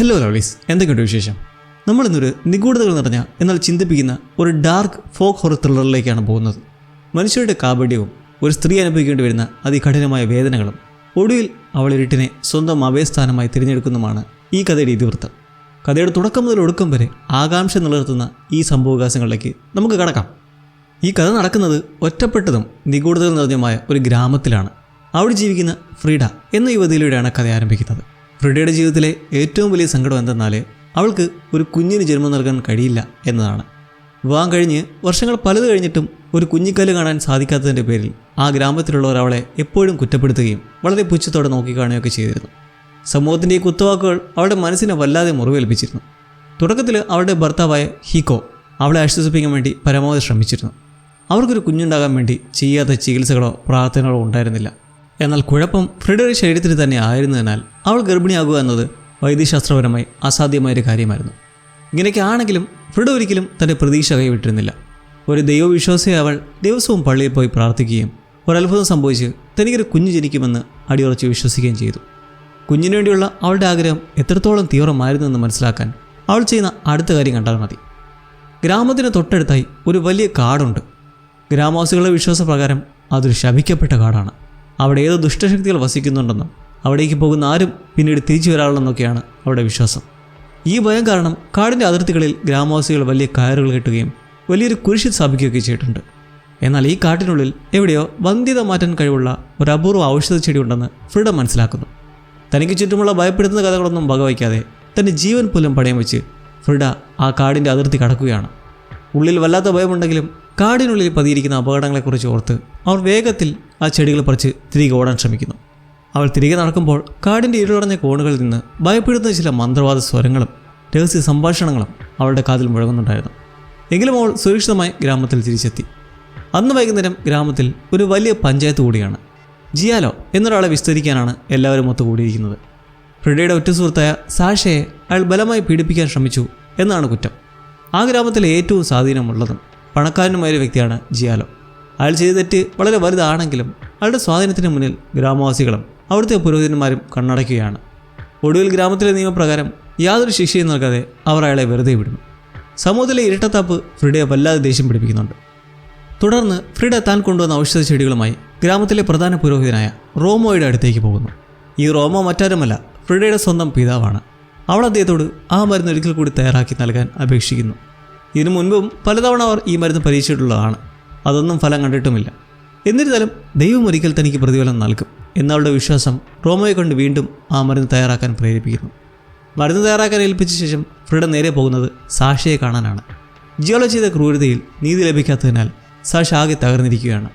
Hello ലവ്ലീസ്, എന്തൊക്കെയുണ്ട് വിശേഷം? നമ്മളിന്നൊരു നിഗൂഢതകൾ നിറഞ്ഞ എന്നാൽ ചിന്തിപ്പിക്കുന്ന ഒരു ഡാർക്ക് ഫോക്ക് ഹൊറർ ത്രില്ലറിലേക്കാണ് പോകുന്നത്. മനുഷ്യരുടെ കാപട്യവും ഒരു സ്ത്രീ അനുഭവിക്കേണ്ടി വരുന്ന അതികഠിനമായ വേദനകളും ഒടുവിൽ അവൾ ഇരുട്ടിനെ സ്വന്തം അഭയസ്ഥാനമായി തിരഞ്ഞെടുക്കുന്നതുമാണ് ഈ കഥയുടെ ഇതിവൃത്തം. കഥയുടെ തുടക്കം മുതൽ ഒടുക്കം വരെ ആകാംക്ഷ നിലനിർത്തുന്ന ഈ സംഭവവികാസങ്ങളിലേക്ക് നമുക്ക് കടക്കാം. ഈ കഥ നടക്കുന്നത് ഒറ്റപ്പെട്ടതും നിഗൂഢതകൾ നിറഞ്ഞതുമായ ഒരു ഗ്രാമത്തിലാണ്. അവിടെ ജീവിക്കുന്ന ഫ്രീഡ എന്ന യുവതിയിലൂടെയാണ് കഥ ആരംഭിക്കുന്നത്. ഫ്രീഡയുടെ ജീവിതത്തിലെ ഏറ്റവും വലിയ സങ്കടം എന്തെന്നാൽ അവൾക്ക് ഒരു കുഞ്ഞിന് ജന്മം നൽകാൻ കഴിയില്ല എന്നതാണ്. വിവാഹം കഴിഞ്ഞ് വർഷങ്ങൾ പലത് കഴിഞ്ഞിട്ടും ഒരു കുഞ്ഞിക്കല്ല് കാണാൻ സാധിക്കാത്തതിൻ്റെ പേരിൽ ആ ഗ്രാമത്തിലുള്ളവർ അവളെ എപ്പോഴും കുറ്റപ്പെടുത്തുകയും വളരെ പുച്ഛത്തോടെ നോക്കിക്കാണുകയൊക്കെ ചെയ്തിരുന്നു. സമൂഹത്തിൻ്റെ ഈ കുത്തുവാക്കുകൾ അവളുടെ മനസ്സിനെ വല്ലാതെ മുറിവേൽപ്പിച്ചിരുന്നു. തുടക്കത്തിൽ അവളുടെ ഭർത്താവായ ഹീക്കോ അവളെ ആശ്വസിപ്പിക്കാൻ വേണ്ടി പരമാവധി ശ്രമിച്ചിരുന്നു. അവർക്കൊരു കുഞ്ഞുണ്ടാകാൻ വേണ്ടി ചെയ്യാത്ത ചികിത്സകളോ പ്രാർത്ഥനകളോ ഉണ്ടായിരുന്നില്ല. എന്നാൽ കുഴപ്പം ഫ്രീഡയുടെ ശരീരത്തിൽ തന്നെ ആയിരുന്നതിനാൽ അവൾ ഗർഭിണിയാകുക എന്നത് വൈദ്യശാസ്ത്രപരമായി അസാധ്യമായൊരു കാര്യമായിരുന്നു. ഇങ്ങനെയൊക്കെ ആണെങ്കിലും ഫ്രീഡ ഒരിക്കലും തൻ്റെ പ്രതീക്ഷ കൈവിട്ടിരുന്നില്ല. ഒരു ദൈവവിശ്വാസിയായ അവൾ ദിവസവും പള്ളിയിൽ പോയി പ്രാർത്ഥിക്കുകയും ഒരത്ഭുതം സംഭവിച്ച് തനിക്കൊരു കുഞ്ഞ് ജനിക്കുമെന്ന് അടിയുറച്ച് വിശ്വസിക്കുകയും ചെയ്തു. കുഞ്ഞിനു വേണ്ടിയുള്ള അവളുടെ ആഗ്രഹം എത്രത്തോളം തീവ്രമായിരുന്നുവെന്ന് മനസ്സിലാക്കാൻ അവൾ ചെയ്യുന്ന അടുത്ത കാര്യം കണ്ടാൽ മതി. ഗ്രാമത്തിന് തൊട്ടടുത്തായി ഒരു വലിയ കാടുണ്ട്. ഗ്രാമവാസികളുടെ വിശ്വാസപ്രകാരം അതൊരു ശപിക്കപ്പെട്ട കാടാണ്. അവിടെ ഏതോ ദുഷ്ടശക്തികൾ വസിക്കുന്നുണ്ടെന്നും അവിടേക്ക് പോകുന്ന ആരും പിന്നീട് തിരിച്ചു വരാറുള്ളെന്നൊക്കെയാണ് അവരുടെ വിശ്വാസം. ഈ ഭയം കാരണം കാടിൻ്റെ അതിർത്തികളിൽ ഗ്രാമവാസികൾ വലിയ കയറുകൾ കെട്ടുകയും വലിയൊരു കുരിശ് സ്ഥാപിക്കുകയൊക്കെ ചെയ്തിട്ടുണ്ട്. എന്നാൽ ഈ കാട്ടിനുള്ളിൽ എവിടെയോ വന്ധ്യത മാറ്റാൻ കഴിവുള്ള ഒരു അപൂർവ ഔഷധ ചെടി ഉണ്ടെന്ന് ഫ്രീഡ മനസ്സിലാക്കുന്നു. തനിക്ക് ചുറ്റുമുള്ള ഭയപ്പെടുത്തുന്ന കഥകളൊന്നും വകവയ്ക്കാതെ തൻ്റെ ജീവൻ പോലും പണയം വെച്ച് ഫ്രീഡ ആ കാടിൻ്റെ അതിർത്തി കടക്കുകയാണ്. ഉള്ളിൽ വല്ലാത്ത ഭയമുണ്ടെങ്കിലും കാടിനുള്ളിൽ പതിയിരിക്കുന്ന അപകടങ്ങളെക്കുറിച്ച് ഓർത്ത് അവൾ വേഗത്തിൽ ആ ചെടികൾ പറിച്ച് തിരികെ ഓടാൻ ശ്രമിക്കുന്നു. അവൾ തിരികെ നടക്കുമ്പോൾ കാടിൻ്റെ ഇരുളടഞ്ഞ കോണുകളിൽ നിന്ന് ഭയപ്പെടുത്തുന്ന ചില മന്ത്രവാദ സ്വരങ്ങളും രഹസ്യ സംഭാഷണങ്ങളും അവളുടെ കാതിൽ മുഴങ്ങുന്നുണ്ടായിരുന്നു. എങ്കിലും അവൾ സുരക്ഷിതമായി ഗ്രാമത്തിൽ തിരിച്ചെത്തി. അന്ന് വൈകുന്നേരം ഗ്രാമത്തിൽ ഒരു വലിയ പഞ്ചായത്ത് കൂടിയാണ്. ജിയാലോ എന്നൊരാളെ വിസ്തരിക്കാനാണ് എല്ലാവരും ഒത്തുകൂടിയിരിക്കുന്നത്. ഫ്രീഡയുടെ ഉറ്റ സുഹൃത്തായ സാഷയെ അയാൾ ബലമായി പീഡിപ്പിക്കാൻ ശ്രമിച്ചു എന്നാണ് കുറ്റം. ആ ഗ്രാമത്തിലെ ഏറ്റവും സ്വാധീനമുള്ളതും പണക്കാരനുമായൊരു വ്യക്തിയാണ് ജിയാലോ. അയാൾ ചെയ്ത തെറ്റ് വളരെ വലുതാണെങ്കിലും അയാളുടെ സ്വാധീനത്തിന് മുന്നിൽ ഗ്രാമവാസികളും അവിടുത്തെ പുരോഹിതന്മാരും കണ്ണടയ്ക്കുകയാണ്. ഒടുവിൽ ഗ്രാമത്തിലെ നിയമപ്രകാരം യാതൊരു ശിക്ഷയും നൽകാതെ അവർ അയാളെ വെറുതെ വിടുന്നു. സമൂഹത്തിലെ ഇരട്ടത്താപ്പ് ഫ്രീഡയെ വല്ലാതെ ദേഷ്യം പിടിപ്പിക്കുന്നുണ്ട്. തുടർന്ന് ഫ്രീഡ താൻ കൊണ്ടുവന്ന ഔഷധ ചെടികളുമായി ഗ്രാമത്തിലെ പ്രധാന പുരോഹിതനായ റോമോയുടെ അടുത്തേക്ക് പോകുന്നു. ഈ റോമോ മറ്റാരുമല്ല, ഫ്രീഡയുടെ സ്വന്തം പിതാവാണ്. അവൾ അദ്ദേഹത്തോട് ആ മരുന്ന് ഒരിക്കൽ കൂടി തയ്യാറാക്കി നൽകാൻ അപേക്ഷിക്കുന്നു. ഇതിനു മുൻപും പലതവണ അവർ ഈ മരുന്ന് പരീക്ഷിച്ചിട്ടുള്ളതാണ്. അതൊന്നും ഫലം കണ്ടിട്ടുമില്ല. എന്നിരുന്നാലും ദൈവം ഒരിക്കൽ തനിക്ക് പ്രതിഫലം നൽകും എന്നവളുടെ വിശ്വാസം റോമോയെ കൊണ്ട് വീണ്ടും ആ മരുന്ന് തയ്യാറാക്കാൻ പ്രേരിപ്പിക്കുന്നു. മരുന്ന് തയ്യാറാക്കാൻ ഏൽപ്പിച്ച ശേഷം ഫ്രീഡ നേരെ പോകുന്നത് സാഷയെ കാണാനാണ്. ജിയാലോ ചെയ്ത ക്രൂരതയിൽ നീതി ലഭിക്കാത്തതിനാൽ സാഷ ആകെ തകർന്നിരിക്കുകയാണ്.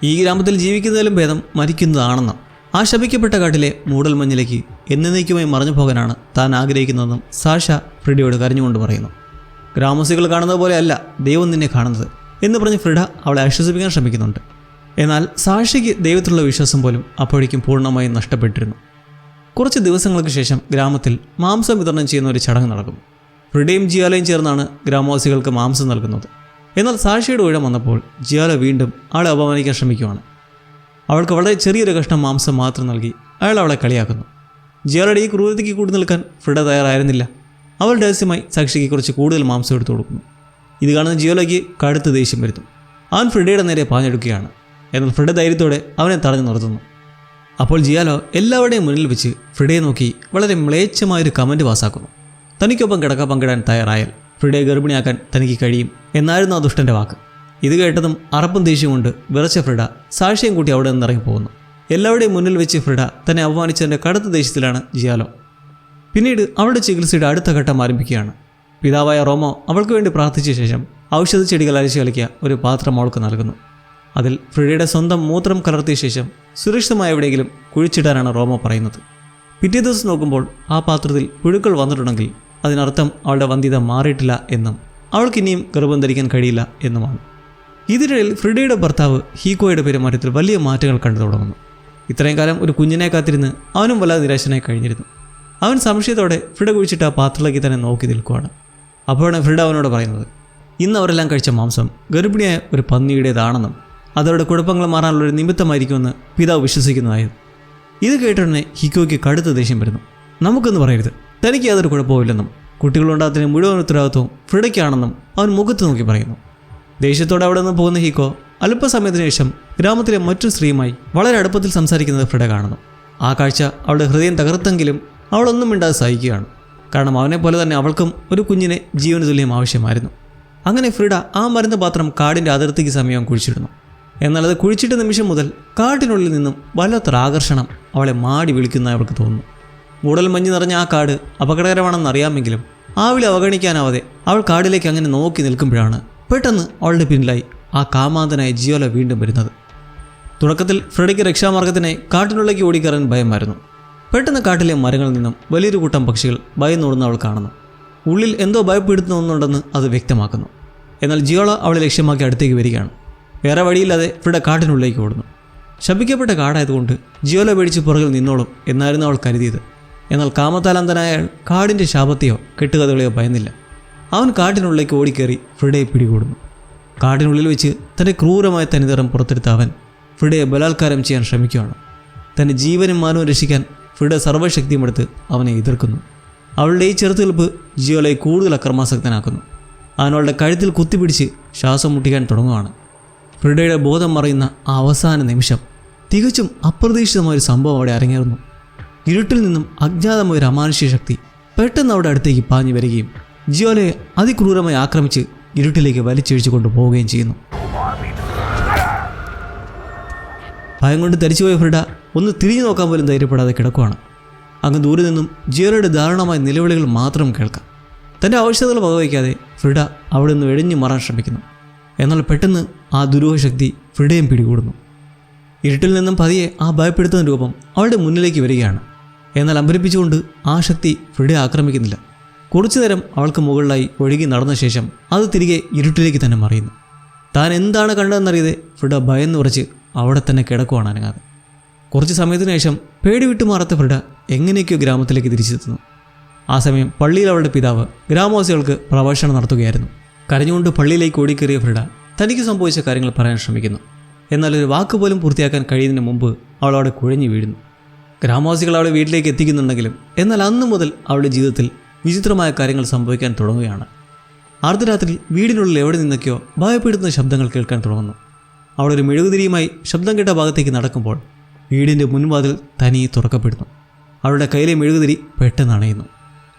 ഈ ഗ്രാമത്തിൽ ജീവിക്കുന്നതിലും ഭേദം മരിക്കുന്നതാണെന്നും ആ ശപിക്കപ്പെട്ട കാട്ടിലെ മൂടൽമഞ്ഞിലേക്ക് എന്നേക്കുമായി മറഞ്ഞു പോകാനാണ് താൻ ആഗ്രഹിക്കുന്നതെന്നും സാഷ ഫ്രീഡയോട് കരഞ്ഞുകൊണ്ട് പറയുന്നു. ഗ്രാമവാസികൾ കാണുന്നത് പോലെയല്ല ദൈവം നിന്നെ കാണുന്നത് എന്ന് പറഞ്ഞ് ഫ്രീഡ അവളെ ആശ്വസിപ്പിക്കാൻ ശ്രമിക്കുന്നുണ്ട്. എന്നാൽ സാഷയ്ക്ക് ദൈവത്തിലുള്ള വിശ്വാസം പോലും അപ്പോഴേക്കും പൂർണ്ണമായും നഷ്ടപ്പെട്ടിരുന്നു. കുറച്ച് ദിവസങ്ങൾക്ക് ശേഷം ഗ്രാമത്തിൽ മാംസം വിതരണം ചെയ്യുന്ന ഒരു ചടങ്ങ് നടക്കും. ഫ്രീഡയും ജിയാലോയും ചേർന്നാണ് ഗ്രാമവാസികൾക്ക് മാംസം നൽകുന്നത്. എന്നാൽ സാഷയുടെ ഊഴം വന്നപ്പോൾ ജിയാലോ വീണ്ടും അവളെ അപമാനിക്കാൻ ശ്രമിക്കുകയാണ്. അവൾക്ക് വളരെ ചെറിയൊരു കഷ്ണം മാംസം മാത്രം നൽകി അയാൾ അവളെ കളിയാക്കുന്നു. ജിയാലോയുടെ ഈ ക്രൂരതയ്ക്ക് കൂടി നിൽക്കാൻ ഫ്രീഡ തയ്യാറായിരുന്നില്ല. അവൾ രഹസ്യമായി സാക്ഷിക്ക് കുറച്ച് കൂടുതൽ മാംസം എടുത്തു കൊടുക്കുന്നു. ഇത് കാണുന്ന ജിയാലോയ്ക്ക് കടുത്ത ദേഷ്യം വരുന്നു. അവൻ ഫ്രീഡയുടെ നേരെ പാഞ്ഞെടുക്കുകയാണ്. എന്നാൽ ഫ്രീഡ ധൈര്യത്തോടെ അവനെ തടഞ്ഞു നിർത്തുന്നു. അപ്പോൾ ജിയാലോ എല്ലാവരുടെയും മുന്നിൽ വെച്ച് ഫ്രീഡയെ നോക്കി വളരെ മ്ലേച്ഛമായൊരു കമൻറ്റ് പാസ്സാക്കുന്നു. തനിക്കൊപ്പം കിടക്ക പങ്കിടാൻ തയ്യാറായാൽ ഫ്രീഡയെ ഗർഭിണിയാക്കാൻ തനിക്ക് കഴിയും എന്നായിരുന്നു ആ ദുഷ്ടൻ്റെ വാക്ക്. ഇത് കേട്ടതും അറപ്പും ദേഷ്യം കൊണ്ട് വിറച്ച ഫ്രീഡ സാക്ഷിയും കൂട്ടി അവിടെ നിന്ന് ഇറങ്ങിപ്പോകുന്നു. എല്ലാവരുടെയും മുന്നിൽ വെച്ച് ഫ്രീഡ തന്നെ അപമാനിച്ചതിൻ്റെ കടുത്ത ദേഷ്യത്തിലാണ് ജിയാലോ. പിന്നീട് അവളുടെ ചികിത്സയുടെ അടുത്ത ഘട്ടം ആരംഭിക്കുകയാണ്. പിതാവായ റോമോ അവൾക്ക് വേണ്ടി പ്രാർത്ഥിച്ച ശേഷം ഔഷധ ചെടികൾ അരച്ച് കളിക്കുക ഒരു പാത്രം അവൾക്ക് നൽകുന്നു. അതിൽ ഫ്രീഡയുടെ സ്വന്തം മൂത്രം കലർത്തിയ ശേഷം സുരക്ഷിതമായ എവിടെയെങ്കിലും കുഴിച്ചിടാനാണ് റോമോ പറയുന്നത്. പിറ്റേ ദിവസം നോക്കുമ്പോൾ ആ പാത്രത്തിൽ പുഴുക്കൾ വന്നിട്ടുണ്ടെങ്കിൽ അതിനർത്ഥം അവളുടെ വന്ധ്യത മാറിയിട്ടില്ല എന്നും അവൾക്ക് ഇനിയും ഗർഭം ധരിക്കാൻ കഴിയില്ല എന്നുമാണ്. ഇതിനിടയിൽ ഫ്രീഡയുടെ ഭർത്താവ് ഹീക്കോയുടെ പെരുമാറ്റത്തിൽ വലിയ മാറ്റങ്ങൾ കണ്ടു തുടങ്ങുന്നു. ഇത്രയും കാലം ഒരു കുഞ്ഞിനെ കാത്തിരുന്ന് അവനും വല്ലാതെ നിരാശനായി കഴിഞ്ഞിരുന്നു. അവൻ സംശയത്തോടെ ഫ്രീഡ കുഴിച്ചിട്ട് ആ പാത്രത്തിലേക്ക് തന്നെ നോക്കി നിൽക്കുകയാണ്. അപ്പോഴാണ് ഫ്രീഡ അവനോട് പറയുന്നത്, ഇന്ന് അവരെല്ലാം കഴിച്ച മാംസം ഗർഭിണിയായ ഒരു പന്നിയുടേതാണെന്നും അതവരുടെ കുഴപ്പങ്ങൾ മാറാനുള്ളൊരു നിമിത്തമായിരിക്കുമെന്ന് പിതാവ് വിശ്വസിക്കുന്നതായിരുന്നു. ഇത് കേട്ടുടനെ ഹിക്കോയ്ക്ക് കടുത്ത ദേഷ്യം വരുന്നു. നമുക്കൊന്ന് പറയരുത്, തനിക്ക് യാതൊരു കുഴപ്പമില്ലെന്നും കുട്ടികളുണ്ടാകത്തിന് മുഴുവൻ ഉത്തരവാദിത്വവും ഫ്രിഡയ്ക്കാണെന്നും അവൻ മുഖത്ത് നോക്കി പറയുന്നു. ദേഷ്യത്തോടെ അവിടെ നിന്ന് പോകുന്ന ഹീക്കോ അല്പസമയത്തിന് ശേഷം ഗ്രാമത്തിലെ മറ്റൊരു സ്ത്രീയുമായി വളരെ അടുപ്പത്തിൽ സംസാരിക്കുന്നത് ഫ്രിഡ കാണുന്നു. ആ കാഴ്ച അവളുടെ ഹൃദയം തകർത്തെങ്കിലും അവളൊന്നും മിണ്ടാതെ സഹിക്കുകയാണ്. കാരണം അവനെ പോലെ തന്നെ അവൾക്കും ഒരു കുഞ്ഞിനെ ജീവന തുല്യം ആവശ്യമായിരുന്നു. അങ്ങനെ ഫ്രിഡ ആ മരുന്ന് പാത്രം കാടിൻ്റെ അതിർത്തിക്ക് സമീപം കുഴിച്ചിടുന്നു. എന്നാൽ അത് കുഴിച്ചിട്ട നിമിഷം മുതൽ കാട്ടിനുള്ളിൽ നിന്നും വല്ലാത്തൊരു ആകർഷണം അവളെ മാടി വിളിക്കുന്നതായി അവൾക്ക് തോന്നുന്നു. മൂടൽ മഞ്ഞ് നിറഞ്ഞ ആ കാട് അപകടകരമാണെന്നറിയാമെങ്കിലും ആ വിളി അവഗണിക്കാനാവാതെ അവൾ കാടിലേക്ക് അങ്ങനെ നോക്കി നിൽക്കുമ്പോഴാണ് പെട്ടെന്ന് അവളുടെ പിന്നിലായി ആ കാമാന്തനായ ജിയോല വീണ്ടും വരുന്നത്. തുടക്കത്തിൽ ഫ്രെഡയ്ക്ക് രക്ഷാമാർഗത്തിനായി കാട്ടിനുള്ളിലേക്ക് ഓടിക്കയറാൻ ഭയമായിരുന്നു. പെട്ടെന്ന് കാട്ടിലെ മരങ്ങളിൽ നിന്നും വലിയൊരു കൂട്ടം പക്ഷികൾ ഭയന്നോടുന്ന അവൾ കാണുന്നു. ഉള്ളിൽ എന്തോ ഭയപ്പെടുത്തുന്ന ഒന്നുണ്ടെന്ന് അത് വ്യക്തമാക്കുന്നു. എന്നാൽ ജിയോള അവളെ ലക്ഷ്യമാക്കി അടുത്തേക്ക് വരികയാണ്. വേറെ വഴിയില്ലാതെ ഫ്രിഡ കാട്ടിനുള്ളിലേക്ക് ഓടുന്നു. ശപിക്കപ്പെട്ട കാടായതുകൊണ്ട് ജിയോല പേടിച്ച് പുറകിൽ നിന്നോളും എന്നായിരുന്നു അവൾ കരുതിയത്. എന്നാൽ കാമത്താലന്തനായ അയാൾ കാടിൻ്റെ ശാപത്തെയോ കെട്ടുകഥകളെയോ ഭയന്നില്ല. അവൻ കാട്ടിനുള്ളിലേക്ക് ഓടിക്കേറി ഫ്രിഡയെ പിടികൂടുന്നു. കാടിനുള്ളിൽ വെച്ച് തൻ്റെ ക്രൂരമായ തനിനിറം പുറത്തെടുത്ത അവൻ ഫ്രിഡയെ ബലാത്കാരം ചെയ്യാൻ ശ്രമിക്കുകയാണ്. തൻ്റെ ജീവനും മാനവും രക്ഷിക്കാൻ ഫ്രിഡ സർവ്വശക്തിയും എടുത്ത് അവനെ എതിർക്കുന്നു. അവളുടെ ഈ ചെറുത്തുനിൽപ്പ് ജിയോലയെ കൂടുതൽ അക്രമാസക്തനാക്കുന്നു. അവനവളുടെ കഴുത്തിൽ കുത്തിപ്പിടിച്ച് ശ്വാസം മുട്ടിക്കാൻ തുടങ്ങുകയാണ്. ഫ്രിഡയുടെ ബോധം മറയുന്ന ആ അവസാന നിമിഷം തികച്ചും അപ്രതീക്ഷിതമായൊരു സംഭവം അവിടെ അരങ്ങേറുന്നു. ഇരുട്ടിൽ നിന്നും അജ്ഞാതമായ ഒരു അമാനുഷ്യ ശക്തി പെട്ടെന്ന് അവിടെ അടുത്തേക്ക് പാഞ്ഞു വരികയും ജിയോലയെ അതിക്രൂരമായി ആക്രമിച്ച് ഇരുട്ടിലേക്ക് വലിച്ചിഴിച്ചു കൊണ്ടുപോവുകയും ചെയ്യുന്നു. ഭയം കൊണ്ട് തരിച്ചുപോയ ഫ്രിഡ ഒന്ന് തിരിഞ്ഞു നോക്കാൻ പോലും ധൈര്യപ്പെടാതെ കിടക്കുകയാണ്. അങ്ങ് ദൂരെ നിന്നും ജിയോലയുടെ ദാരുണമായ നിലവിളികൾ മാത്രം കേൾക്കാം. തൻ്റെ ആവശ്യതകൾ വകവയ്ക്കാതെ ഫ്രിഡ അവിടെ നിന്ന് എഴിഞ്ഞു മാറാൻ ശ്രമിക്കുന്നു. എന്നാൽ പെട്ടെന്ന് ആ ദുരൂഹശക്തി ഫ്രിഡയും പിടികൂടുന്നു. ഇരുട്ടിൽ നിന്നും പതിയെ ആ ഭയപ്പെടുത്തുന്ന രൂപം അവളുടെ മുന്നിലേക്ക് വരികയാണ്. എന്നാൽ അമ്പരിപ്പിച്ചുകൊണ്ട് ആ ശക്തി ഫ്രിഡയെ ആക്രമിക്കുന്നില്ല. കുറച്ചു നേരം അവൾക്ക് മുകളിലായി ഒഴുകി നടന്ന ശേഷം അത് തിരികെ ഇരുട്ടിലേക്ക് തന്നെ മറിയുന്നു. താൻ എന്താണ് കണ്ടതെന്നറിയാതെ ഫ്രിഡ ഭയന്ന് ഉറച്ച് അവിടെ തന്നെ കിടക്കുവാണ് അനങ്ങാതെ. കുറച്ച് സമയത്തിന് ശേഷം പേടി വിട്ടുമാറാത്ത ഫ്രിഡ എങ്ങനെയൊക്കെയോ ഗ്രാമത്തിലേക്ക് തിരിച്ചെത്തുന്നു. ആ സമയം പള്ളിയിൽ അവളുടെ പിതാവ് ഗ്രാമവാസികൾക്ക് പ്രഭാഷണം നടത്തുകയായിരുന്നു. കരഞ്ഞുകൊണ്ട് പള്ളിയിലേക്ക് ഓടിക്കേറിയ ഫ്രിഡ തനിക്ക് സംഭവിച്ച കാര്യങ്ങൾ പറയാൻ ശ്രമിക്കുന്നു. എന്നാൽ ഒരു വാക്ക് പോലും പൂർത്തിയാക്കാൻ കഴിയുന്നതിന് മുമ്പ് അവൾ അവിടെ കുഴഞ്ഞു വീഴുന്നു. ഗ്രാമവാസികൾ അവളെ വീട്ടിലേക്ക് എത്തിക്കുന്നുണ്ടെങ്കിലും എന്നാൽ അന്നു മുതൽ അവളുടെ ജീവിതത്തിൽ വിചിത്രമായ കാര്യങ്ങൾ സംഭവിക്കാൻ തുടങ്ങുകയാണ്. അർദ്ധരാത്രി വീടിനുള്ളിൽ എവിടെ നിന്നൊക്കെയോ ഭയപ്പെടുത്തുന്ന ശബ്ദങ്ങൾ കേൾക്കാൻ തുടങ്ങുന്നു. അവളൊരു മെഴുകുതിരിയുമായി ശബ്ദം കേട്ട ഭാഗത്തേക്ക് നടക്കുമ്പോൾ വീടിൻ്റെ മുൻവാതിൽ തനിയെ തുറക്കപ്പെടുന്നു. അവളുടെ കയ്യിലെ മെഴുകുതിരി പെട്ടെന്ന് അണയുന്നു.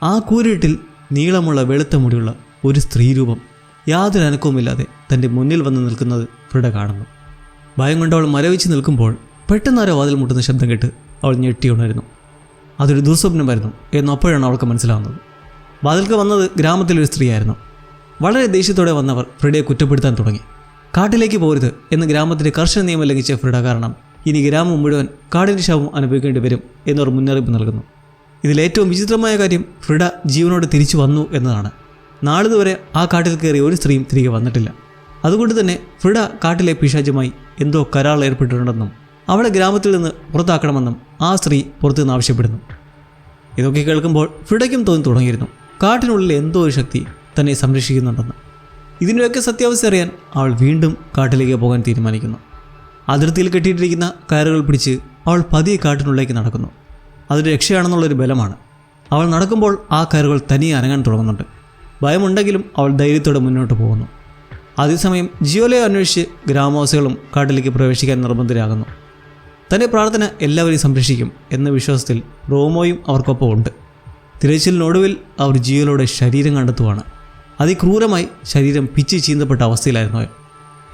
ആ കൂരിട്ടിൽ നീളമുള്ള വെളുത്ത മുടിയുള്ള ഒരു സ്ത്രീരൂപം യാതൊരു അനക്കവുമില്ലാതെ തൻ്റെ മുന്നിൽ വന്ന് നിൽക്കുന്നത് ഫ്രിഡ കാണുന്നു. ഭയം കൊണ്ട് അവൾ മരവിച്ച് നിൽക്കുമ്പോൾ പെട്ടെന്ന് ആരോ വാതിൽ മുട്ടുന്ന ശബ്ദം കേട്ട് അവൾ ഞെട്ടിയുണരുന്നു. അതൊരു ദുസ്വപ്നമായിരുന്നു എന്നപ്പോഴാണ് അവൾക്ക് മനസ്സിലാവുന്നത്. വാതിൽക്ക് വന്നത് ഗ്രാമത്തിലൊരു സ്ത്രീയായിരുന്നു. വളരെ ദേഷ്യത്തോടെ വന്നവർ ഫ്രിഡയെ കുറ്റപ്പെടുത്താൻ തുടങ്ങി. കാട്ടിലേക്ക് പോരുത് എന്ന് ഗ്രാമത്തിൻ്റെ കർശന നിയമം ലംഘിച്ച ഫ്രിഡ കാരണം ഇനി ഗ്രാമം മുഴുവൻ കാടിൻ്റെ ശവം അനുഭവിക്കേണ്ടി വരും എന്നവർ മുന്നറിയിപ്പ് നൽകുന്നു. ഇതിലേറ്റവും വിചിത്രമായ കാര്യം ഫ്രിഡ ജീവനോട് തിരിച്ചു വന്നു എന്നതാണ്. നാളിതുവരെ ആ കാട്ടിൽ കയറിയ ഒരു സ്ത്രീയും തിരികെ വന്നിട്ടില്ല. അതുകൊണ്ട് തന്നെ ഫ്രിഡ കാട്ടിലെ പിശാചുമായി എന്തോ കരാർ ഏർപ്പെട്ടിട്ടുണ്ടെന്നും അവളെ ഗ്രാമത്തിൽ നിന്ന് പുറത്താക്കണമെന്നും ആ സ്ത്രീ പുറത്തുനിന്ന് ആവശ്യപ്പെടുന്നു. ഇതൊക്കെ കേൾക്കുമ്പോൾ ഫ്രിഡയ്ക്കും തോന്നി തുടങ്ങിയിരുന്നു കാട്ടിനുള്ളിൽ എന്തോ ഒരു ശക്തി തന്നെ സംരക്ഷിക്കുന്നുണ്ടെന്ന്. ഇതിൻ്റെയൊക്കെ സത്യാവസ്ഥ അറിയാൻ അവൾ വീണ്ടും കാട്ടിലേക്ക് പോകാൻ തീരുമാനിക്കുന്നു. അതിർത്തിയിൽ കെട്ടിയിട്ടിരിക്കുന്ന കയറുകൾ പിടിച്ച് അവൾ പതിയെ കാട്ടിനുള്ളിലേക്ക് നടക്കുന്നു. അതൊരു രക്ഷയാണെന്നുള്ളൊരു ബലമാണ്. അവൾ നടക്കുമ്പോൾ ആ കയറുകൾ തനിയെ അനങ്ങാൻ തുടങ്ങുന്നുണ്ട്. ഭയമുണ്ടെങ്കിലും അവൾ ധൈര്യത്തോടെ മുന്നോട്ട് പോകുന്നു. അതേസമയം ജിയോലയെ അന്വേഷിച്ച് ഗ്രാമവാസികളും കാട്ടിലേക്ക് പ്രവേശിക്കാൻ നിർബന്ധിതരാകുന്നു. തൻ്റെ പ്രാർത്ഥന എല്ലാവരെയും സംരക്ഷിക്കും എന്ന വിശ്വാസത്തിൽ റോമോയും അവർക്കൊപ്പം ഉണ്ട്. തിരച്ചിലിനൊടുവിൽ അവർ ജിയോലയുടെ ശരീരം കണ്ടെത്തുവാണ്. അതിക്രൂരമായി ശരീരം പിച്ചി ചീന്തപ്പെട്ട അവസ്ഥയിലായിരുന്നു അയാൾ.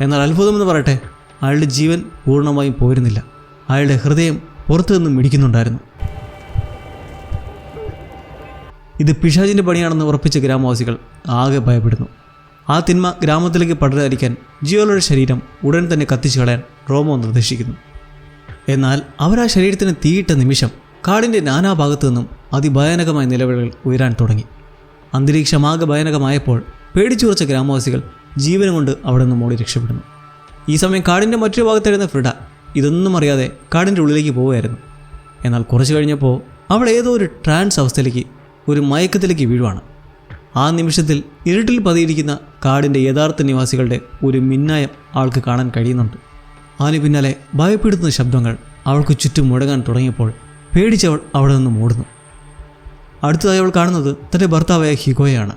എന്നാൽ അത്ഭുതമെന്ന് പറയട്ടെ, അയാളുടെ ജീവൻ പൂർണ്ണമായും പോരുന്നില്ല. അയാളുടെ ഹൃദയം പുറത്തു നിന്നും മിടിക്കുന്നുണ്ടായിരുന്നു. ഇത് പിശാചിൻ്റെ പണിയാണെന്ന് ഉറപ്പിച്ച ഗ്രാമവാസികൾ ആകെ ഭയപ്പെടുന്നു. ആ തിന്മ ഗ്രാമത്തിലേക്ക് പടരാതിരിക്കാൻ ജിയോലയുടെ ശരീരം ഉടൻ തന്നെ കത്തിച്ചു കളയാൻ റോമോ നിർദ്ദേശിക്കുന്നു. എന്നാൽ അവർ ആ ശരീരത്തിന് തീയിട്ട നിമിഷം കാടിൻ്റെ നാനാഭാഗത്തു നിന്നും അതിഭയാനകമായ നിലവിളികൾ ഉയരാൻ തുടങ്ങി. അന്തരീക്ഷമാകെ ഭയാനകമായപ്പോൾ പേടിച്ചുറച്ച ഗ്രാമവാസികൾ ജീവനം കൊണ്ട് അവിടെ നിന്ന് മോടി രക്ഷപ്പെടുന്നു. ഈ സമയം കാടിൻ്റെ മറ്റൊരു ഭാഗത്തായിരുന്ന ഫ്രിഡ ഇതൊന്നും അറിയാതെ കാടിൻ്റെ ഉള്ളിലേക്ക് പോവുകയായിരുന്നു. എന്നാൽ കുറച്ച് കഴിഞ്ഞപ്പോൾ അവൾ ഏതോ ഒരു ട്രാൻസ് അവസ്ഥയിലേക്ക്, ഒരു മയക്കത്തിലേക്ക് വീഴുവാണ്. ആ നിമിഷത്തിൽ ഇരുട്ടിൽ പതിയിരിക്കുന്ന കാടിൻ്റെ യഥാർത്ഥ നിവാസികളുടെ ഒരു മിന്നായം അവൾക്ക് കാണാൻ കഴിയുന്നുണ്ട്. അതിന് പിന്നാലെ ഭയപ്പെടുത്തുന്ന ശബ്ദങ്ങൾ അവൾക്ക് ചുറ്റും മുടങ്ങാൻ തുടങ്ങിയപ്പോൾ പേടിച്ചവൾ അവിടെ നിന്ന് ഓടുന്നു. അടുത്തതായി അവൾ കാണുന്നത് തൻ്റെ ഭർത്താവായ ഹീഗോയാണ്.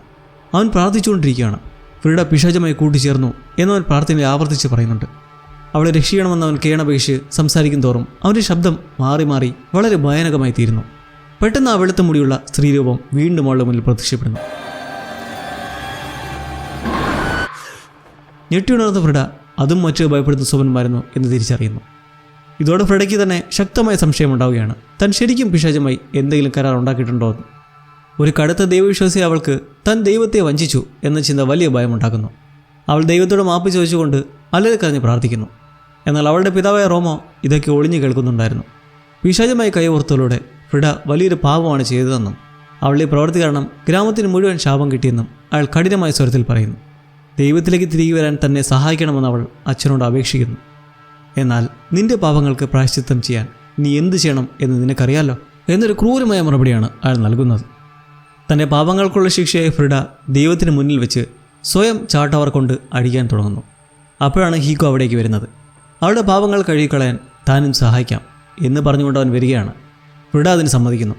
അവൻ പ്രാർത്ഥിച്ചുകൊണ്ടിരിക്കുകയാണ്. ഫ്രിഡ പിശാചുമായി കൂട്ടിച്ചേർന്നു എന്നവൻ പ്രാർത്ഥനയിൽ ആവർത്തിച്ച് പറയുന്നുണ്ട്. അവളെ രക്ഷിക്കണമെന്ന് അവൻ കേണപേക്ഷിച്ച് സംസാരിക്കും തോറും അവൻ്റെ ശബ്ദം മാറി മാറി വളരെ ഭയാനകമായി തീരുന്നു. പെട്ടെന്ന് ആ വെളുത്ത മുടിയുള്ള സ്ത്രീരൂപം വീണ്ടും അവളുടെ മുന്നിൽ പ്രത്യക്ഷപ്പെടുന്നു. ഞെട്ടിയുണർന്ന ഫ്രിഡ അതും മറ്റു ഭയപ്പെടുന്ന സ്വപ്നമായിരുന്നു എന്ന് തിരിച്ചറിയുന്നു. ഇതോടെ ഫ്രിഡയ്ക്ക് തന്നെ ശക്തമായ സംശയമുണ്ടാവുകയാണ്, താൻ ശരിക്കും പിശാചുമായി എന്തെങ്കിലും കരാർ ഉണ്ടാക്കിയിട്ടുണ്ടോ എന്ന്. ഒരു കടുത്ത ദൈവവിശ്വാസി അവൾക്ക് താൻ ദൈവത്തെ വഞ്ചിച്ചു എന്ന ചിന്ത വലിയ ഭയമുണ്ടാക്കുന്നു. അവൾ ദൈവത്തോട് മാപ്പ് ചോദിച്ചുകൊണ്ട് അലറിക്കരഞ്ഞ് പ്രാർത്ഥിക്കുന്നു. എന്നാൽ അവളുടെ പിതാവായ റോമോ ഇതൊക്കെ ഒളിഞ്ഞു കേൾക്കുന്നുണ്ടായിരുന്നു. പിശാചുമായി കൈകോർത്തതിലൂടെ ഫ്രിഡ വലിയൊരു പാപമാണ് ചെയ്തതെന്നും അവളുടെ പ്രവൃത്തി കാരണം ഗ്രാമത്തിന് മുഴുവൻ ശാപം കിട്ടിയെന്നും അയാൾ കഠിനമായ സ്വരത്തിൽ പറയുന്നു. ദൈവത്തിലേക്ക് തിരികെ വരാൻ തന്നെ സഹായിക്കണമെന്ന് അവൾ അച്ഛനോട് അപേക്ഷിക്കുന്നു. എന്നാൽ നിന്റെ പാപങ്ങൾക്ക് പ്രായശ്ചിത്തം ചെയ്യാൻ നീ എന്ത് ചെയ്യണം എന്ന് നിനക്കറിയാലോ എന്നൊരു ക്രൂരമായ മറുപടിയാണ് അയാൾ നൽകുന്നത്. തൻ്റെ പാപങ്ങൾക്കുള്ള ശിക്ഷയായ ഫ്രിഡ ദൈവത്തിന് മുന്നിൽ വെച്ച് സ്വയം ചാട്ടവർ കൊണ്ട് അടിക്കാൻ തുടങ്ങുന്നു. അപ്പോഴാണ് ഹീഗോ അവിടേക്ക് വരുന്നത്. അവളുടെ പാപങ്ങൾ കഴുകിക്കളയാൻ താനും സഹായിക്കാം എന്ന് പറഞ്ഞുകൊണ്ട് അവൻ വരികയാണ്. ഫ്രിഡ അതിന് സമ്മതിക്കുന്നു.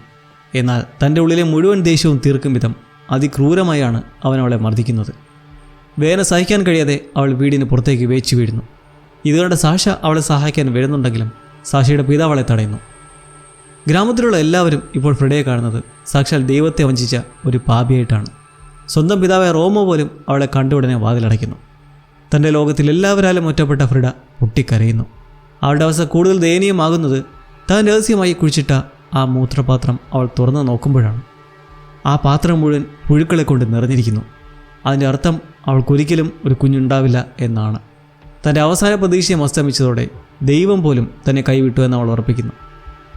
എന്നാൽ തൻ്റെ ഉള്ളിലെ മുഴുവൻ ദേഷ്യവും തീർക്കും വിധം അതിക്രൂരമായാണ് അവൻ അവളെ മർദ്ദിക്കുന്നത്. വേദന സഹിക്കാൻ കഴിയാതെ അവൾ വീടിന് പുറത്തേക്ക് വേച്ചു വീഴുന്നു. ഇതുകൊണ്ട് സാഷ അവളെ സഹായിക്കാൻ വരുന്നുണ്ടെങ്കിലും സാഷയുടെ പിതാവ് അവളെ തടയുന്നു. ഗ്രാമത്തിലുള്ള എല്ലാവരും ഇപ്പോൾ ഫ്രിഡയെ കാണുന്നത് സാക്ഷാൽ ദൈവത്തെ വഞ്ചിച്ച ഒരു പാപിയായിട്ടാണ്. സ്വന്തം പിതാവായ റോമോ പോലും അവളെ കണ്ടുടനെ വാതിലടയ്ക്കുന്നു. തൻ്റെ ലോകത്തിൽ എല്ലാവരാലും ഒറ്റപ്പെട്ട ഫ്രിഡ പൊട്ടിക്കരയുന്നു. അവളുടെ അവസ്ഥ കൂടുതൽ ദയനീയമാകുന്നത് താൻ രഹസ്യമായി കുഴിച്ചിട്ട ആ മൂത്രപാത്രം അവൾ തുറന്ന് നോക്കുമ്പോഴാണ്. ആ പാത്രം മുഴുവൻ പുഴുക്കളെ കൊണ്ട് നിറഞ്ഞിരിക്കുന്നു. അതിൻ്റെ അർത്ഥം അവൾക്കൊരിക്കലും ഒരു കുഞ്ഞുണ്ടാവില്ല എന്നാണ്. തൻ്റെ അവസാന പ്രതീക്ഷയും അസ്തമിച്ചതോടെ ദൈവം പോലും തന്നെ കൈവിട്ടു എന്ന് അവൾ ഉറപ്പിക്കുന്നു.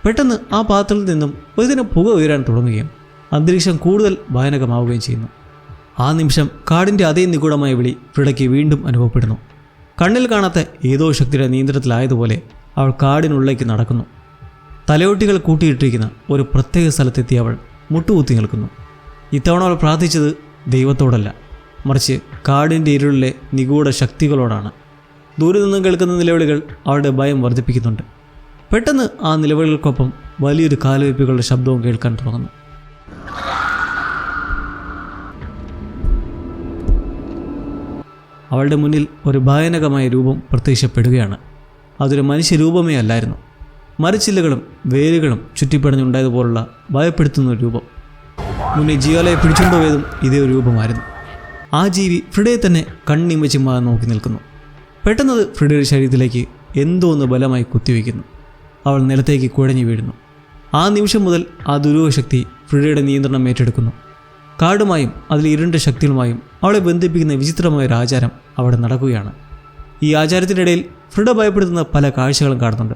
പെട്ടെന്ന് ആ പാത്രത്തിൽ നിന്നും ഒരുദിനം പുക ഉയരാൻ തുടങ്ങുകയും അന്തരീക്ഷം കൂടുതൽ ഭയാനകമാവുകയും ചെയ്യുന്നു. ആ നിമിഷം കാടിൻ്റെ അതേ നിഗൂഢമായ വിളി ഫ്രിഡയ്ക്ക് വീണ്ടും അനുഭവപ്പെടുന്നു. കണ്ണിൽ കാണാത്ത ഏതോ ശക്തിയുടെ നിയന്ത്രണത്തിലായതുപോലെ അവൾ കാടിനുള്ളിലേക്ക് നടക്കുന്നു. തലയോട്ടികൾ കൂട്ടിയിട്ടിരിക്കുന്ന ഒരു പ്രത്യേക സ്ഥലത്തെത്തി അവൾ മുട്ടുകുത്തി നിൽക്കുന്നു. ഇത്തവണ അവൾ പ്രാർത്ഥിച്ചത് ദൈവത്തോടല്ല, മറിച്ച് കാടിൻ്റെ ഇരുളിലെ നിഗൂഢ ശക്തികളോടാണ്. ദൂരെ നിന്നും കേൾക്കുന്ന നിലവിളികൾ അവളുടെ ഭയം വർദ്ധിപ്പിക്കുന്നുണ്ട്. പെട്ടെന്ന് ആ നിലവിളികൾക്കൊപ്പം വലിയൊരു കാലുവയ്പ്പുകളുടെ ശബ്ദവും കേൾക്കാൻ തുടങ്ങുന്നു. അവളുടെ മുന്നിൽ ഒരു ഭയാനകമായ രൂപം പ്രത്യക്ഷപ്പെടുകയാണ്. അതൊരു മനുഷ്യരൂപമേ അല്ലായിരുന്നു. മരച്ചില്ലകളും വേരുകളും ചുറ്റിപ്പടഞ്ഞുണ്ടായതുപോലുള്ള ഭയപ്പെടുത്തുന്ന ഒരു രൂപം. മുന്നേ ജിയോലയെ പിടിച്ചുകൊണ്ടുപോയതും ഇതേ ഒരു രൂപമായിരുന്നു. ആ ജീവി ഫ്രിഡയെ തന്നെ കണ്ണിമ ചിമ്മാതെ നോക്കി നിൽക്കുന്നു. പെട്ടെന്നത് ഫ്രിഡയുടെ ശരീരത്തിലേക്ക് എന്തോ ഒന്ന് ബലമായി കുത്തിവയ്ക്കുന്നു. അവൾ നിലത്തേക്ക് കുഴഞ്ഞു വീഴുന്നു. ആ നിമിഷം മുതൽ ആ ദുരൂഹശക്തി ഫ്രിഡയുടെ നിയന്ത്രണം ഏറ്റെടുക്കുന്നു. കാടുമായും അതിൽ ഇരുണ്ട ശക്തികളുമായും അവളെ ബന്ധിപ്പിക്കുന്ന വിചിത്രമായൊരു ആചാരം അവിടെ നടക്കുകയാണ്. ഈ ആചാരത്തിനിടയിൽ ഫ്രിഡ ഭയപ്പെടുത്തുന്ന പല കാഴ്ചകളും കാണുന്നുണ്ട്.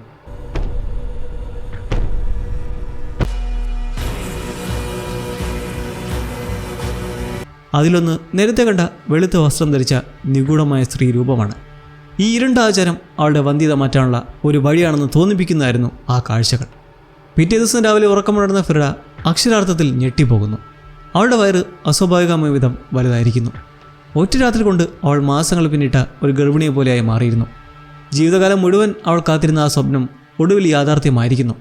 അതിലൊന്ന് നേരത്തെ കണ്ട വെളുത്ത വസ്ത്രം ധരിച്ച നിഗൂഢമായ സ്ത്രീ രൂപമാണ്. ഈ ഇരുണ്ട ആചാരം അവളുടെ വന്ധ്യത മാറ്റാനുള്ള ഒരു വഴിയാണെന്ന് തോന്നിപ്പിക്കുന്നതായിരുന്നു ആ കാഴ്ചകൾ. പിറ്റേ ദിവസം രാവിലെ ഉറക്കമുണർന്ന ഫ്രിഡ അക്ഷരാർത്ഥത്തിൽ ഞെട്ടിപ്പോകുന്നു. അവളുടെ വയറ് അസ്വാഭാവികമായ വിധം വലുതായിരിക്കുന്നു. ഒറ്റ രാത്രി കൊണ്ട് അവൾ മാസങ്ങൾ പിന്നിട്ട ഒരു ഗർഭിണിയെ പോലെയായി മാറിയിരുന്നു. ജീവിതകാലം മുഴുവൻ അവൾ കാത്തിരുന്ന ആ സ്വപ്നം ഒടുവിൽ യാഥാർത്ഥ്യമായിരിക്കുന്നു.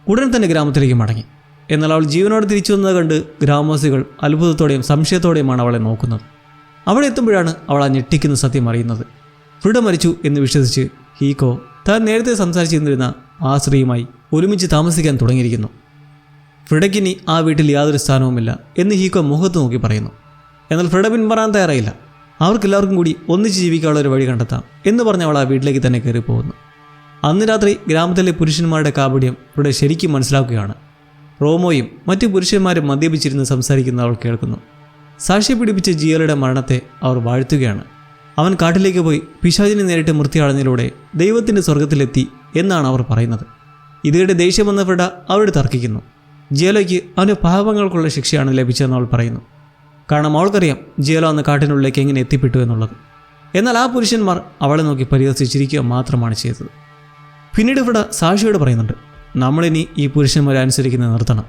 ഉടൻ തന്നെ ഗ്രാമത്തിലേക്ക് മടങ്ങി. എന്നാൽ അവൾ ജീവനോടെ തിരിച്ചു വന്നത് കണ്ട് ഗ്രാമവാസികൾ അത്ഭുതത്തോടെയും സംശയത്തോടെയുമാണ് അവളെ നോക്കുന്നത്. അവിടെ എത്തുമ്പോഴാണ് അവൾ ആ ഞെട്ടിക്കുന്ന സത്യം അറിയുന്നത്. ഫ്രിഡ മരിച്ചു എന്ന് വിശ്വസിച്ച് ഹീഗോ താൻ നേരത്തെ സംസാരിച്ചിരുന്നിരുന്ന ആ സ്ത്രീയുമായി ഒരുമിച്ച് താമസിക്കാൻ തുടങ്ങിയിരിക്കുന്നു. ഫ്രിഡയ്ക്കിനി ആ വീട്ടിൽ യാതൊരു സ്ഥാനവുമില്ല എന്ന് ഹീഗോ മുഖത്ത് നോക്കി പറയുന്നു. എന്നാൽ ഫ്രിഡ പിന്മാറാൻ തയ്യാറായില്ല. അവർക്കെല്ലാവർക്കും കൂടി ഒന്നിച്ച് ജീവിക്കാനുള്ള ഒരു വഴി കണ്ടെത്താം എന്ന് പറഞ്ഞ് അവൾ ആ വീട്ടിലേക്ക് തന്നെ കയറി പോകുന്നു. അന്ന് രാത്രി ഗ്രാമത്തിലെ പുരുഷന്മാരുടെ കാപട്യം ഫ്രിഡ ശരിക്കും മനസ്സിലാക്കുകയാണ്. റോമോയും മറ്റു പുരുഷന്മാരും മദ്യപിച്ചിരുന്ന് സംസാരിക്കുന്ന അവൾ കേൾക്കുന്നു. സാക്ഷ്യം പിടിപ്പിച്ച ജിയോലയുടെ മരണത്തെ അവർ വാഴ്ത്തുകയാണ്. അവൻ കാട്ടിലേക്ക് പോയി പിശാചിനെ നേരിട്ട് മൃത്യുവാളുന്നതിലൂടെ ദൈവത്തിൻ്റെ സ്വർഗത്തിലെത്തി എന്നാണ് അവർ പറയുന്നത്. ഇതിനിടെ ദേഷ്യം വന്ന ഫ്രിഡ അവരോട് തർക്കിക്കുന്നു. ജിയോലയ്ക്ക് അവൻ്റെ പാപങ്ങൾക്കുള്ള ശിക്ഷയാണ് ലഭിച്ചതെന്ന് അവൾ പറയുന്നു. കാരണം അവൾക്കറിയാം ജിയോല അന്ന് കാട്ടിനുള്ളിലേക്ക് എങ്ങനെ എത്തിപ്പെട്ടു എന്നുള്ളത്. എന്നാൽ ആ പുരുഷന്മാർ അവളെ നോക്കി പരിഹസിച്ചിരിക്കുക മാത്രമാണ് ചെയ്തത്. പിന്നീട് ഫ്രിഡ സാക്ഷിയോട് പറയുന്നുണ്ട്, നമ്മളിനി ഈ പുരുഷന്മാരെ അനുസരിക്കുന്നത് നിർത്തണം.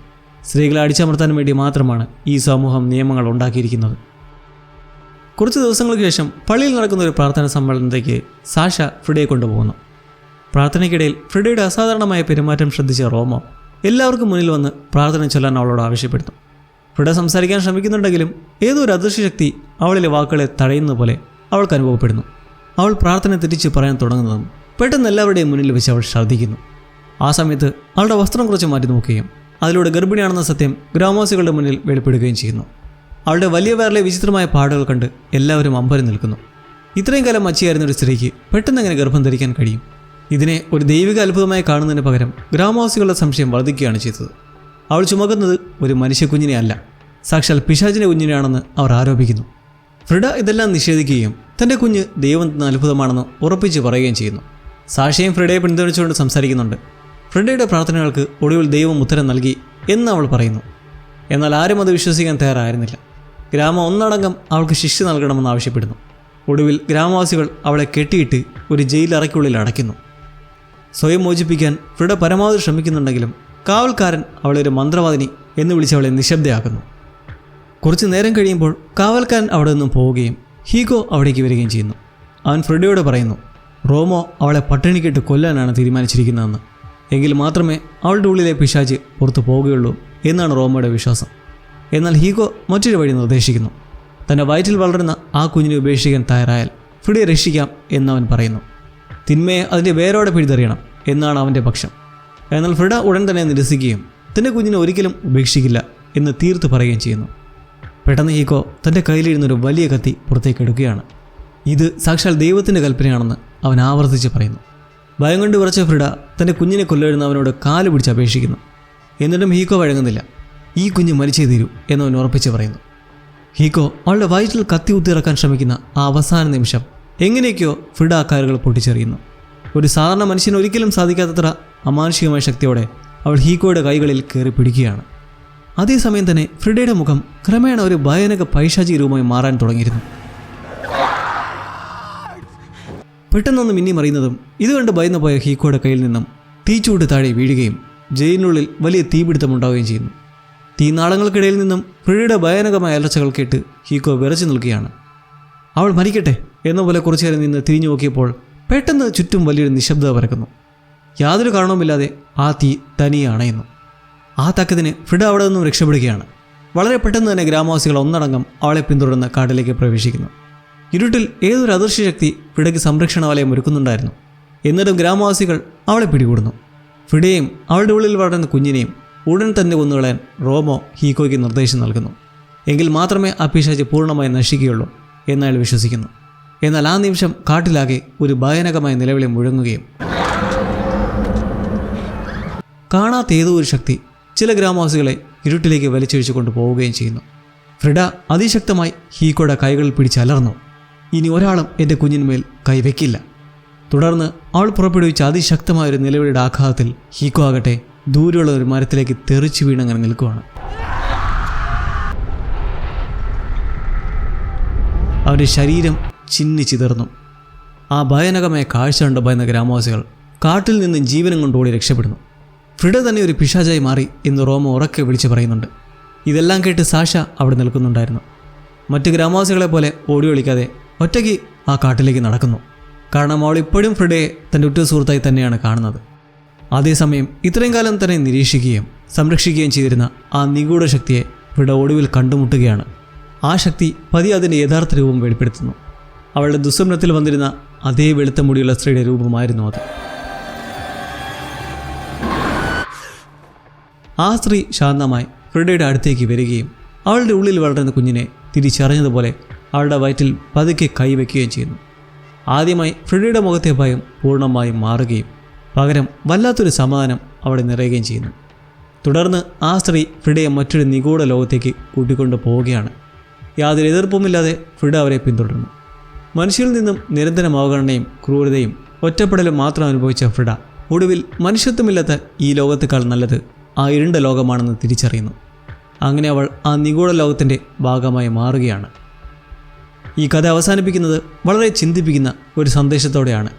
സ്ത്രീകളെ അടിച്ചമർത്താൻ വേണ്ടി മാത്രമാണ് ഈ സമൂഹം നിയമങ്ങൾ ഉണ്ടാക്കിയിരിക്കുന്നത്. കുറച്ച് ദിവസങ്ങൾക്ക് ശേഷം പള്ളിയിൽ നടക്കുന്ന ഒരു പ്രാർത്ഥന സമ്മേളനത്തേക്ക് സാഷ ഫ്രിഡയെ കൊണ്ടുപോകുന്നു. പ്രാർത്ഥനയ്ക്കിടയിൽ ഫ്രിഡയുടെ അസാധാരണമായ പെരുമാറ്റം ശ്രദ്ധിച്ച റോമോ എല്ലാവർക്കും മുന്നിൽ വന്ന് പ്രാർത്ഥന ചൊല്ലാൻ അവളോട് ആവശ്യപ്പെടുന്നു. ഫ്രിഡ സംസാരിക്കാൻ ശ്രമിക്കുന്നുണ്ടെങ്കിലും ഏതോ ഒരു അദൃശ്യ ശക്തി അവളിലെ വാക്കുകളെ തടയുന്നത് പോലെ അവൾക്ക് അനുഭവപ്പെടുന്നു. അവൾ പ്രാർത്ഥന തെറ്റിച്ച് പറയാൻ തുടങ്ങുന്നതും പെട്ടെന്ന് എല്ലാവരുടെയും മുന്നിൽ വെച്ച് അവൾ ശ്രദ്ധിക്കുന്നു. ആ സമയത്ത് അവളുടെ വസ്ത്രം കുറച്ച് മാറ്റി നോക്കുകയും അതിലൂടെ ഗർഭിണിയാണെന്ന സത്യം ഗ്രാമവാസികളുടെ മുന്നിൽ വെളിപ്പെടുകയും ചെയ്യുന്നു. അവളുടെ വലിയ വയറിലെ വിചിത്രമായ പാടുകൾ കണ്ട് എല്ലാവരും അമ്പരം നിൽക്കുന്നു. ഇത്രയും കാലം മച്ചിയായിരുന്ന ഒരു സ്ത്രീക്ക് പെട്ടെന്ന് എങ്ങനെ ഗർഭം ധരിക്കാൻ കഴിയും? ഇതിനെ ഒരു ദൈവിക അത്ഭുതമായി കാണുന്നതിന് പകരം ഗ്രാമവാസികളുടെ സംശയം വർദ്ധിക്കുകയാണ് ചെയ്തത്. അവൾ ചുമക്കുന്നത് ഒരു മനുഷ്യക്കുഞ്ഞിനെ അല്ല, സാക്ഷാൽ പിശാചിൻ്റെ കുഞ്ഞിനെയാണെന്ന് അവർ ആരോപിക്കുന്നു. ഫ്രിഡ ഇതെല്ലാം നിഷേധിക്കുകയും തൻ്റെ കുഞ്ഞ് ദൈവം തന്ന അത്ഭുതമാണെന്ന് ഉറപ്പിച്ച് പറയുകയും ചെയ്യുന്നു. സാക്ഷിയും ഫ്രിഡയെ പിന്തുണച്ചുകൊണ്ട് സംസാരിക്കുന്നുണ്ട്. ഫ്രിഡയുടെ പ്രാർത്ഥനകൾക്ക് ഒടുവിൽ ദൈവം ഉത്തരം നൽകി എന്ന് അവൾ പറയുന്നു. എന്നാൽ ആരും അത് വിശ്വസിക്കാൻ തയ്യാറായിരുന്നില്ല. ഗ്രാമം ഒന്നടങ്കം അവൾക്ക് ശിക്ഷ നൽകണമെന്ന് ആവശ്യപ്പെടുന്നു. ഒടുവിൽ ഗ്രാമവാസികൾ അവളെ കെട്ടിയിട്ട് ഒരു ജയിലറയ്ക്കുള്ളിൽ അടയ്ക്കുന്നു. സ്വയം മോചിപ്പിക്കാൻ ഫ്രിഡ പരമാവധി ശ്രമിക്കുന്നുണ്ടെങ്കിലും കാവൽക്കാരൻ അവളെ ഒരു മന്ത്രവാദിനി എന്ന് വിളിച്ച് അവളെ നിശബ്ദയാക്കുന്നു. കുറച്ചു നേരം കഴിയുമ്പോൾ കാവൽക്കാരൻ അവിടെ നിന്നും പോവുകയും ഹീഗോ അവിടേക്ക് വരികയും ചെയ്യുന്നു. അവൻ ഫ്രിഡയോട് പറയുന്നു, റോമോ അവളെ പട്ടിണിക്കിട്ട് കൊല്ലാനാണ് തീരുമാനിച്ചിരിക്കുന്നതെന്ന്. എങ്കിൽ മാത്രമേ അവളുടെ ഉള്ളിലെ പിശാച് പുറത്തു പോവുകയുള്ളൂ എന്നാണ് റോമോയുടെ വിശ്വാസം. എന്നാൽ ഹീഗോ മറ്റൊരു വഴി നിർദ്ദേശിക്കുന്നു. തൻ്റെ വയറ്റിൽ വളരുന്ന ആ കുഞ്ഞിനെ ഉപേക്ഷിക്കാൻ തയ്യാറായാൽ ഫ്രിഡയെ രക്ഷിക്കാം എന്നവൻ പറയുന്നു. തിന്മയെ അതിൻ്റെ വേരോടെ പിഴുതെറിയണം എന്നാണ് അവൻ്റെ പക്ഷം. എന്നാൽ ഫ്രിഡ ഉടൻ തന്നെ നിരസിക്കുകയും തൻ്റെ കുഞ്ഞിനെ ഒരിക്കലും ഉപേക്ഷിക്കില്ല എന്ന് തീർത്ത് പറയുകയും ചെയ്യുന്നു. പെട്ടെന്ന് ഹീഗോ തൻ്റെ കയ്യിലിരുന്നൊരു വലിയ കത്തി പുറത്തേക്ക് എടുക്കുകയാണ്. ഇത് സാക്ഷാൽ ദൈവത്തിൻ്റെ കൽപ്പനയാണെന്ന് അവൻ ആവർത്തിച്ച് പറയുന്നു. ഭയം കൊണ്ട് വിറച്ച ഫ്രിഡ തൻ്റെ കുഞ്ഞിനെ കൊല്ലുന്നവനോട് കാല് പിടിച്ച് അപേക്ഷിക്കുന്നു. എന്നിട്ടും ഹീഗോ വഴങ്ങുന്നില്ല. ഈ കുഞ്ഞ് മരിച്ചേ തീരൂ എന്നവൻ ഉറപ്പിച്ച് പറയുന്നു. ഹീഗോ അവളുടെ വയറ്റിൽ കത്തി കുത്തിയിറക്കാൻ ശ്രമിക്കുന്ന ആ അവസാന നിമിഷം എങ്ങനെയൊക്കെയോ ഫ്രിഡ ആ കാലുകൾ പൊട്ടിച്ചെറിയുന്നു. ഒരു സാധാരണ മനുഷ്യന് ഒരിക്കലും സാധിക്കാത്തത്ര അമാനുഷികമായ ശക്തിയോടെ അവൾ ഹീഗോയുടെ കൈകളിൽ കയറി പിടിക്കുകയാണ്. അതേസമയം തന്നെ ഫ്രിഡയുടെ മുഖം ക്രമേണ ഒരു ഭയാനക പൈശാചിക രൂപമായി മാറാൻ തുടങ്ങിയിരുന്നു. പെട്ടെന്നൊന്ന് മിന്നി മറിയുന്നതും ഇത് കണ്ട് ഭയന്നു പോയ ഹീഗോയുടെ കയ്യിൽ നിന്നും തീച്ചൂട്ട് താഴെ വീഴുകയും ജയിലിനുള്ളിൽ വലിയ തീപിടുത്തമുണ്ടാവുകയും ചെയ്യുന്നു. തീനാളങ്ങൾക്കിടയിൽ നിന്നും ഫ്രിഡയുടെ ഭയാനകമായ അലർച്ചകൾ കേട്ട് ഹീഗോ വിറച്ചു നിൽക്കുകയാണ്. അവൾ മരിക്കട്ടെ എന്ന പോലെ കുറച്ചു നേരം നിന്ന് തിരിഞ്ഞു നോക്കിയപ്പോൾ പെട്ടെന്ന് ചുറ്റും വലിയൊരു നിശബ്ദത പരക്കുന്നു. യാതൊരു കാരണവുമില്ലാതെ ആ തീ തനിയെ അണയുന്നു. ആ തക്കത്തിന് ഫ്രിഡ അവിടെ നിന്നും രക്ഷപ്പെടുകയാണ്. വളരെ പെട്ടെന്ന് തന്നെ ഗ്രാമവാസികൾ ഒന്നടങ്കം അവളെ പിന്തുടർന്ന് കാട്ടിലേക്ക് പ്രവേശിക്കുന്നു. ഇരുട്ടിൽ ഏതൊരു അദൃശ്യ ശക്തി ഫ്രിഡയ്ക്ക് സംരക്ഷണ വലയം ഒരുക്കുന്നുണ്ടായിരുന്നു. എന്നിട്ടും ഗ്രാമവാസികൾ അവളെ പിടികൂടുന്നു. ഫ്രിഡയെയും അവളുടെ ഉള്ളിൽ വളരുന്ന കുഞ്ഞിനെയും ഉടൻ തന്നെ കൊന്നുകളയാൻ റോമോ ഹീഗോയ്ക്ക് നിർദ്ദേശം നൽകുന്നു. എങ്കിൽ മാത്രമേ ആ പിശാച് പൂർണ്ണമായി നശിക്കുകയുള്ളൂ എന്നയാൾ വിശ്വസിക്കുന്നു. എന്നാൽ ആ നിമിഷം കാട്ടിലാകെ ഒരു ഭയാനകമായ നിലവിളി മുഴങ്ങുകയും കാണാത്ത ഏതോ ഒരു ശക്തി ചില ഗ്രാമവാസികളെ ഇരുട്ടിലേക്ക് വലിച്ചഴിച്ചു കൊണ്ടുപോവുകയും ചെയ്യുന്നു. ഫ്രിഡ അതിശക്തമായി ഹീഗോയുടെ കൈകളിൽ പിടിച്ചലർന്നു. ഇനി ഒരാളും എൻ്റെ കുഞ്ഞിന്മേൽ കൈവയ്ക്കില്ല. തുടർന്ന് അവൾ പുറപ്പെടുവിച്ച അതിശക്തമായൊരു നിലവിളിയുടെ ആഘാതത്തിൽ ഹീഗോ ആകട്ടെ ദൂരെയുള്ള ഒരു മരത്തിലേക്ക് തെറിച്ചു വീണങ്ങനെ നിൽക്കുകയാണ്. അവൻ്റെ ശരീരം ചിന്നിച്ചിതർന്നു. ആ ഭയാനകമായ കാഴ്ച കണ്ട് ഭയന്ന ഗ്രാമവാസികൾ കാട്ടിൽ നിന്ന് ജീവനം കൊണ്ട് ഓടി രക്ഷപ്പെടുന്നു. ഫ്രിഡ തന്നെ ഒരു പിശാചായി മാറി എന്ന് റോമോ ഉറക്കെ വിളിച്ചു പറയുന്നുണ്ട്. ഇതെല്ലാം കേട്ട് സാഷ അവിടെ നിൽക്കുന്നുണ്ടായിരുന്നു. മറ്റ് ഗ്രാമവാസികളെ പോലെ ഓടി ഒളിക്കാതെ ഒറ്റയ്ക്ക് ആ കാട്ടിലേക്ക് നടക്കുന്നു. കാരണം അവൾ ഇപ്പോഴും ഫ്രിഡയെ തൻ്റെ ഉറ്റ സുഹൃത്തായി തന്നെയാണ് കാണുന്നത്. അതേസമയം ഇത്രയും കാലം തന്നെ നിരീക്ഷിക്കുകയും സംരക്ഷിക്കുകയും ചെയ്തിരുന്ന ആ നിഗൂഢ ശക്തിയെ ഫ്രിഡ ഒടുവിൽ കണ്ടുമുട്ടുകയാണ്. ആ ശക്തി പതിയെ അതിൻ്റെ യഥാർത്ഥ രൂപം വെളിപ്പെടുത്തുന്നു. അവളുടെ ദുസ്വപ്നത്തിൽ വന്നിരുന്ന അതേ വെളുത്ത മുടിയുള്ള സ്ത്രീയുടെ രൂപമായിരുന്നു അത്. ആ സ്ത്രീ ശാന്തമായി ഫ്രിഡയുടെ അടുത്തേക്ക് വരികയും അവളുടെ ഉള്ളിൽ വളരുന്ന കുഞ്ഞിനെ തിരിച്ചറിഞ്ഞതുപോലെ അവളുടെ വയറ്റിൽ പതുക്കെ കൈവയ്ക്കുകയും ചെയ്യുന്നു. ആദ്യമായി ഫ്രിഡയുടെ മുഖത്തെ ഭയം പൂർണ്ണമായും മാറുകയും പകരം വല്ലാത്തൊരു സമാധാനം അവിടെ നിറയുകയും ചെയ്യുന്നു. തുടർന്ന് ആ സ്ത്രീ ഫ്രിഡയെ മറ്റൊരു നിഗൂഢ ലോകത്തേക്ക് കൂട്ടിക്കൊണ്ടു പോവുകയാണ്. യാതൊരു എതിർപ്പുമില്ലാതെ ഫ്രിഡ അവരെ പിന്തുടർന്നു. മനുഷ്യരിൽ നിന്നും നിരന്തരം അവഗണനയും ക്രൂരതയും ഒറ്റപ്പെടലും മാത്രം അനുഭവിച്ച ഫ്രിഡ ഒടുവിൽ മനുഷ്യത്വമില്ലാത്ത ഈ ലോകത്തേക്കാൾ നല്ലത് ആ ഇരുണ്ട ലോകമാണെന്ന് തിരിച്ചറിയുന്നു. അങ്ങനെ അവൾ ആ നിഗൂഢ ലോകത്തിൻ്റെ ഭാഗമായി മാറുകയാണ്. ഈ കഥ അവസാനിപ്പിക്കുന്നത് വളരെ ചിന്തിപ്പിക്കുന്ന ഒരു സന്ദേശത്തോടെയാണ്.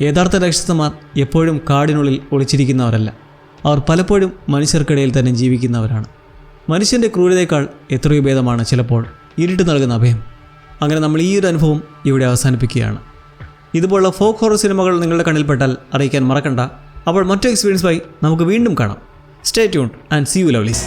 യഥാർത്ഥ രാക്ഷസന്മാർ എപ്പോഴും കാടിനുള്ളിൽ ഒളിച്ചിരിക്കുന്നവരല്ല. അവർ പലപ്പോഴും മനുഷ്യർക്കിടയിൽ തന്നെ ജീവിക്കുന്നവരാണ്. മനുഷ്യൻ്റെ ക്രൂരതയേക്കാൾ എത്രയോ ഭേദമാണ് ചിലപ്പോൾ ഇരുട്ട് നൽകുന്ന അഭയം. അങ്ങനെ നമ്മൾ ഈ ഒരു അനുഭവം ഇവിടെ അവസാനിപ്പിക്കുകയാണ്. ഇതുപോലുള്ള ഫോക്ക് ഹൊറർ സിനിമകൾ നിങ്ങളുടെ കണ്ണിൽപ്പെട്ടാൽ അറിയിക്കാൻ മറക്കണ്ട. അപ്പോൾ മറ്റു എക്സ്പീരിയൻസുമായി നമുക്ക് വീണ്ടും കാണാം. Stay tuned and see you ലവ്ലീസ്.